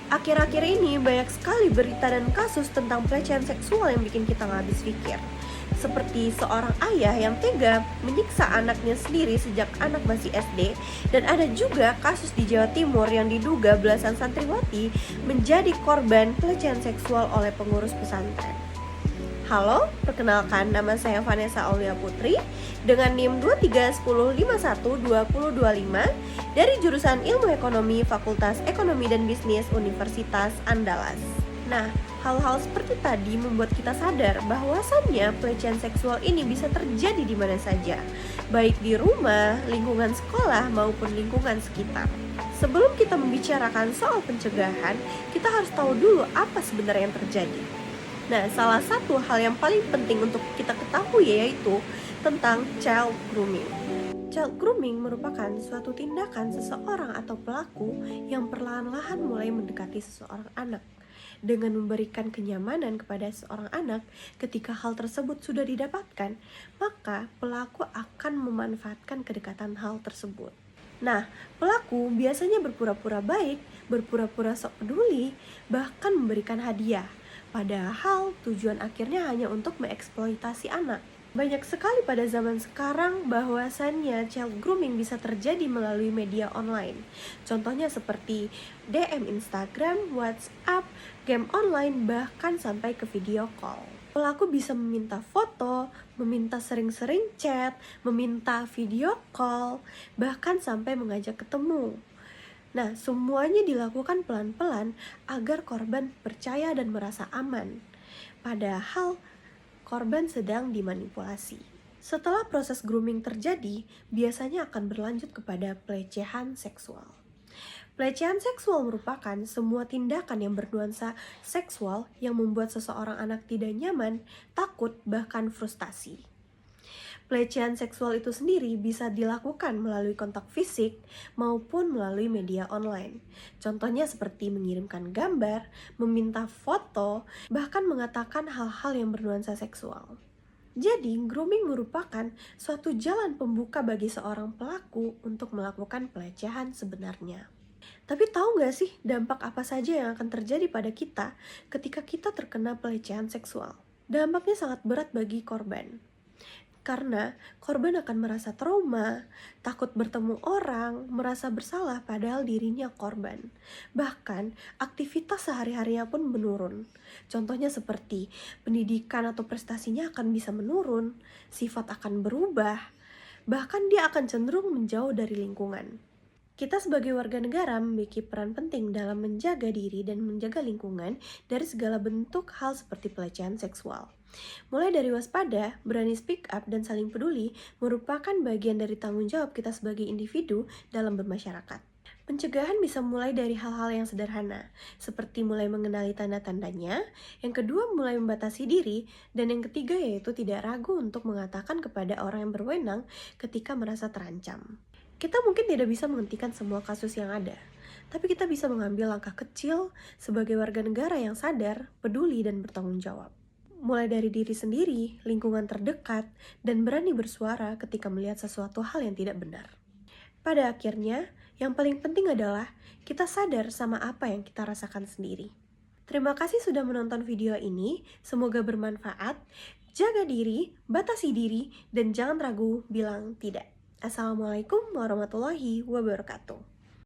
Akhir-akhir ini banyak sekali berita dan kasus tentang pelecehan seksual yang bikin kita nggak habis pikir. Seperti seorang ayah yang tega menyiksa anaknya sendiri sejak anak masih SD, dan ada juga kasus di Jawa Timur yang diduga belasan santriwati menjadi korban pelecehan seksual oleh pengurus pesantren. Halo, perkenalkan nama saya Vanessa Aulia Putri dengan NIM 2310512025 dari jurusan Ilmu Ekonomi Fakultas Ekonomi dan Bisnis Universitas Andalas. Nah, hal-hal seperti tadi membuat kita sadar bahwasannya pelecehan seksual ini bisa terjadi di mana saja, baik di rumah, lingkungan sekolah, maupun lingkungan sekitar. Sebelum kita membicarakan soal pencegahan, kita harus tahu dulu apa sebenarnya yang terjadi. Nah, salah satu hal yang paling penting untuk kita ketahui yaitu tentang child grooming. Child grooming merupakan suatu tindakan seseorang atau pelaku yang perlahan-lahan mulai mendekati seseorang anak dengan memberikan kenyamanan kepada seorang anak. Ketika hal tersebut sudah didapatkan, maka pelaku akan memanfaatkan kedekatan hal tersebut. Nah, pelaku biasanya berpura-pura baik, berpura-pura sok peduli, bahkan memberikan hadiah. Padahal tujuan akhirnya hanya untuk mengeksploitasi anak. Banyak sekali pada zaman sekarang bahwasannya child grooming bisa terjadi melalui media online. Contohnya seperti DM Instagram, WhatsApp, game online, bahkan sampai ke video call. Pelaku bisa meminta foto, meminta sering-sering chat, meminta video call, bahkan sampai mengajak ketemu. Nah, semuanya dilakukan pelan-pelan agar korban percaya dan merasa aman. Padahal korban sedang dimanipulasi. Setelah proses grooming terjadi, biasanya akan berlanjut kepada pelecehan seksual. Pelecehan seksual merupakan semua tindakan yang bernuansa seksual yang membuat seseorang anak tidak nyaman, takut, bahkan frustasi. Pelecehan seksual itu sendiri bisa dilakukan melalui kontak fisik maupun melalui media online. Contohnya seperti mengirimkan gambar, meminta foto, bahkan mengatakan hal-hal yang bernuansa seksual. Jadi, grooming merupakan suatu jalan pembuka bagi seorang pelaku untuk melakukan pelecehan sebenarnya. Tapi tahu nggak sih dampak apa saja yang akan terjadi pada kita ketika kita terkena pelecehan seksual? Dampaknya sangat berat bagi korban. Karena korban akan merasa trauma, takut bertemu orang, merasa bersalah padahal dirinya korban. Bahkan aktivitas sehari-harinya pun menurun. Contohnya seperti pendidikan atau prestasinya akan bisa menurun, sifat akan berubah, bahkan dia akan cenderung menjauh dari lingkungan. Kita sebagai warga negara memiliki peran penting dalam menjaga diri dan menjaga lingkungan dari segala bentuk hal seperti pelecehan seksual. Mulai dari waspada, berani speak up, dan saling peduli merupakan bagian dari tanggung jawab kita sebagai individu dalam bermasyarakat. Pencegahan bisa mulai dari hal-hal yang sederhana, seperti mulai mengenali tanda-tandanya, yang kedua mulai membatasi diri, dan yang ketiga yaitu tidak ragu untuk mengatakan kepada orang yang berwenang ketika merasa terancam. Kita mungkin tidak bisa menghentikan semua kasus yang ada, tapi kita bisa mengambil langkah kecil sebagai warga negara yang sadar, peduli, dan bertanggung jawab. Mulai dari diri sendiri, lingkungan terdekat, dan berani bersuara ketika melihat sesuatu hal yang tidak benar. Pada akhirnya, yang paling penting adalah kita sadar sama apa yang kita rasakan sendiri. Terima kasih sudah menonton video ini, semoga bermanfaat. Jaga diri, batasi diri, dan jangan ragu bilang tidak. Assalamualaikum warahmatullahi wabarakatuh.